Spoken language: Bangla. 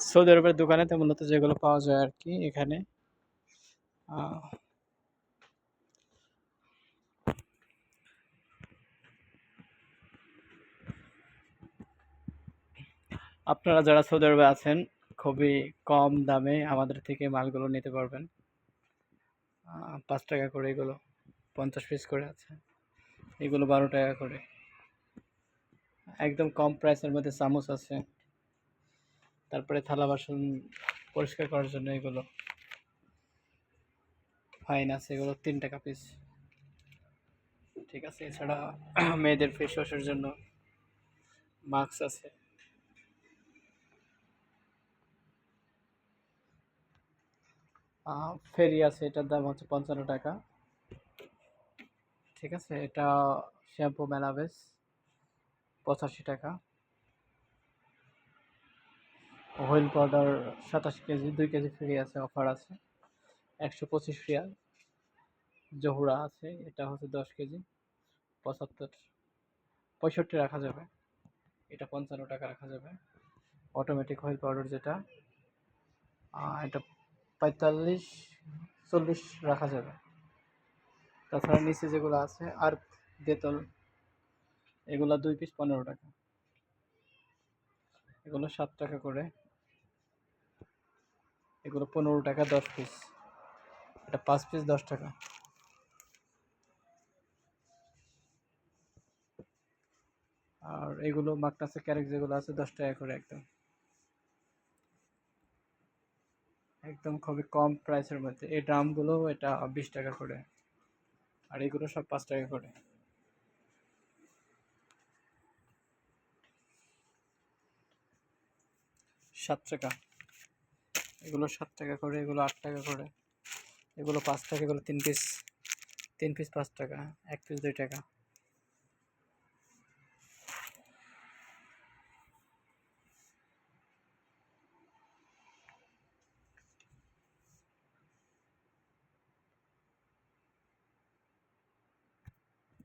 সৌদি আরবের দোকানেতে মূলত যেগুলো পাওয়া যায় আর কি এখানে। আহ, আপনারা যারা সৌদি আরবে আছেন খুবই কম দামে আমাদের থেকে মালগুলো নিতে পারবেন। 5 টাকা করে এগুলো, 50 পিস করে আছে। এগুলো 12 টাকা করে। একদম কম প্রাইসের মধ্যে চামচ আছে। তারপরে থালা বাসন পরিষ্কার করার জন্য এগুলো ফাইন আছে, এগুলো 3 টাকা পিস। ঠিক আছে, এছাড়া মেয়েদের ফেস ওয়াশের জন্য মাস্ক আছে। ফেরি আছে, এটার দাম হচ্ছে 55 টাকা। ঠিক আছে, এটা শ্যাম্পু মেলাবেস 85 টাকা। Wheel powder 87 KG, 2 KG free আছে, অফার আছে 125 রিয়াল। জহুরা আছে, এটা হচ্ছে 10 কেজি 75, 65 রাখা যাবে, এটা 55 টাকা রাখা যাবে। অটোমেটিক হুইল পাউডার যেটা, এটা 45, 40 রাখা যাবে। তাছাড়া নিচে যেগুলো আছে আর দেতল, এগুলো 2 পিস 15 টাকা, এগুলো 7 টাকা করে, এগুলো 15 টাকা 10 পিস, এটা 5 পিস 10 টাকা। আর এগুলো মাকনাসে ক্যারেক যেগুলো আছে 10 টাকা করে, একদম একদম খুবই কম প্রাইসের মধ্যে। এই ড্রামগুলো এটা 20 টাকা করে, আর এগুলো সব 5 টাকা করে। 7 টাকা, এগুলো 7 টাকা করে, এগুলো 8 টাকা করে, এগুলো 5 টাকা, এগুলো 3 পিস 5 টাকা, 1 পিস 2 টাকা।